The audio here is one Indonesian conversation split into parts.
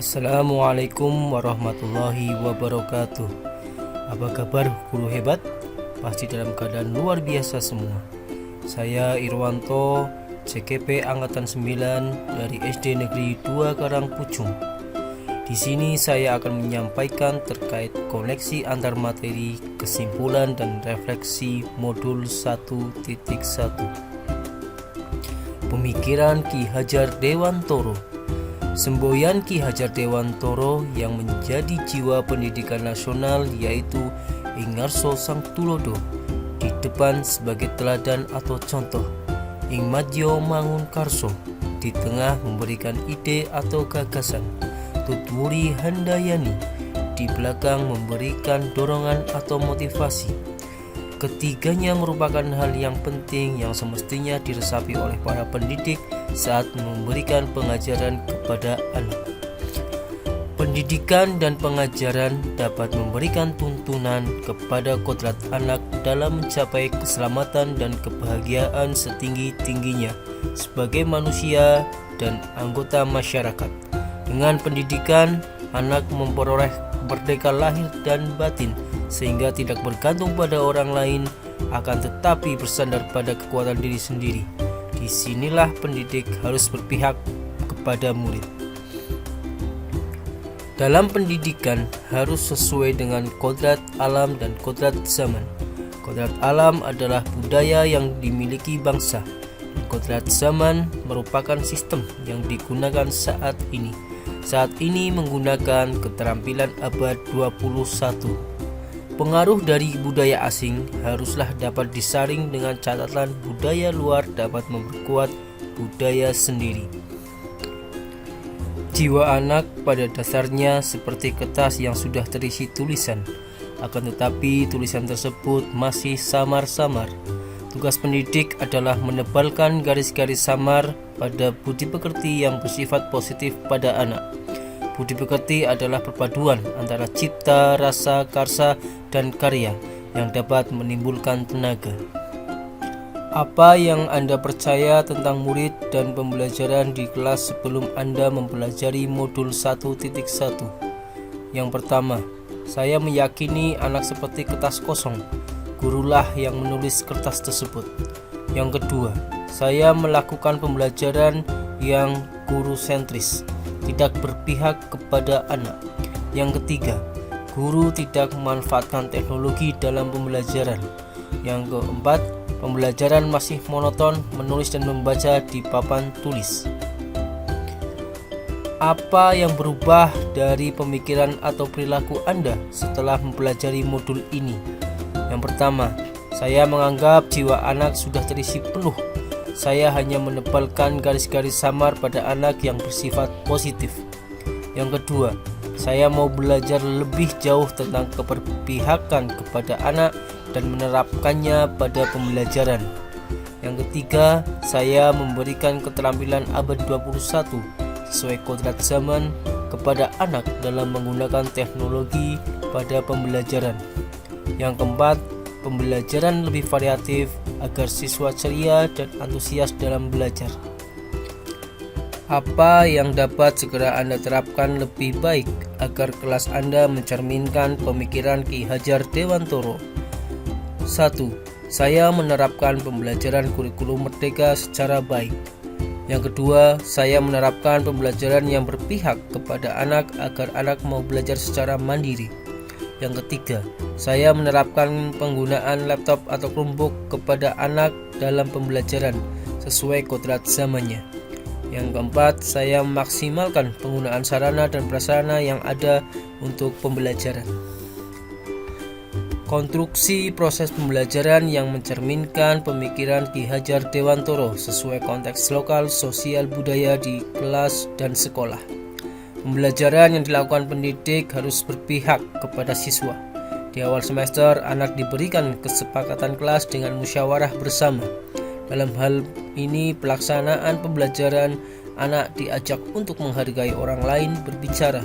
Assalamualaikum warahmatullahi wabarakatuh. Apa kabar guru hebat? Pasti dalam keadaan luar biasa semua. Saya Irwanto, CKP Angkatan 9 dari SD Negeri 2 Karangpucung. Di sini saya akan menyampaikan terkait koneksi antar materi, kesimpulan dan refleksi modul 1.1. Pemikiran Ki Hajar Dewantoro. Semboyan Ki Hajar Dewantoro yang menjadi jiwa pendidikan nasional yaitu Ing Ngarso Sang Tulodo di depan sebagai teladan atau contoh, Ing Madya Mangun Karso di tengah memberikan ide atau gagasan, Tutwuri Handayani di belakang memberikan dorongan atau motivasi. Ketiganya merupakan hal yang penting yang semestinya diresapi oleh para pendidik saat memberikan pengajaran kepada anak. Pendidikan dan pengajaran dapat memberikan tuntunan kepada kodrat anak dalam mencapai keselamatan dan kebahagiaan setinggi-tingginya sebagai manusia dan anggota masyarakat. Dengan pendidikan, anak memperoleh merdeka lahir dan batin sehingga tidak bergantung pada orang lain, akan tetapi bersandar pada kekuatan diri sendiri. Disinilah pendidik harus berpihak kepada murid. Dalam pendidikan harus sesuai dengan kodrat alam dan kodrat zaman. Kodrat alam adalah budaya yang dimiliki bangsa. Kodrat zaman merupakan sistem yang digunakan saat ini. Saat ini menggunakan keterampilan abad 21. Pengaruh dari budaya asing haruslah dapat disaring dengan catatan budaya luar dapat memperkuat budaya sendiri. Jiwa anak pada dasarnya seperti kertas yang sudah terisi tulisan, akan tetapi tulisan tersebut masih samar-samar. Tugas pendidik adalah menebalkan garis-garis samar pada budi pekerti yang bersifat positif pada anak. Budi pekerti adalah perpaduan antara cipta, rasa, karsa, dan karya yang dapat menimbulkan tenaga. Apa yang Anda percaya tentang murid dan pembelajaran di kelas sebelum Anda mempelajari modul 1.1? Yang pertama, saya meyakini anak seperti kertas kosong. Gurulah yang menulis kertas tersebut. Yang kedua, saya melakukan pembelajaran yang guru sentris, tidak berpihak kepada anak. Yang ketiga, guru tidak memanfaatkan teknologi dalam pembelajaran. Yang keempat, pembelajaran masih monoton menulis dan membaca di papan tulis. Apa yang berubah dari pemikiran atau perilaku Anda setelah mempelajari modul ini? Yang pertama, saya menganggap jiwa anak sudah terisi penuh. Saya hanya menebalkan garis-garis samar pada anak yang bersifat positif. Yang kedua, saya mau belajar lebih jauh tentang keberpihakan kepada anak dan menerapkannya pada pembelajaran. Yang ketiga, saya memberikan keterampilan abad 21 sesuai kodrat zaman kepada anak dalam menggunakan teknologi pada pembelajaran. Yang keempat, pembelajaran lebih variatif agar siswa ceria dan antusias dalam belajar. Apa yang dapat segera Anda terapkan lebih baik agar kelas Anda mencerminkan pemikiran Ki Hajar Dewantoro? 1. Saya menerapkan pembelajaran kurikulum merdeka secara baik. Yang kedua, saya menerapkan pembelajaran yang berpihak kepada anak agar anak mau belajar secara mandiri. Yang ketiga, saya menerapkan penggunaan laptop atau Chromebook kepada anak dalam pembelajaran sesuai kodrat zamannya. Yang keempat, saya memaksimalkan penggunaan sarana dan prasarana yang ada untuk pembelajaran. Konstruksi proses pembelajaran yang mencerminkan pemikiran Ki Hajar Dewantoro sesuai konteks lokal, sosial, budaya di kelas dan sekolah. Pembelajaran yang dilakukan pendidik harus berpihak kepada siswa. Di awal semester, anak diberikan kesepakatan kelas dengan musyawarah bersama. Dalam hal ini, pelaksanaan pembelajaran, anak diajak untuk menghargai orang lain, berbicara,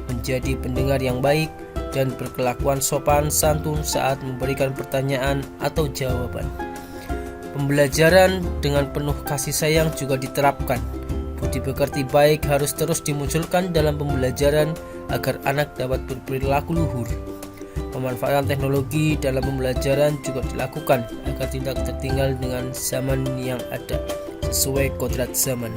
menjadi pendengar yang baik, dan berkelakuan sopan santun saat memberikan pertanyaan atau jawaban. Pembelajaran dengan penuh kasih sayang juga diterapkan. Budi pekerti baik harus terus dimunculkan dalam pembelajaran agar anak dapat berperilaku luhur. Pemanfaatan teknologi dalam pembelajaran juga dilakukan agar tidak tertinggal dengan zaman yang ada, sesuai kodrat zaman.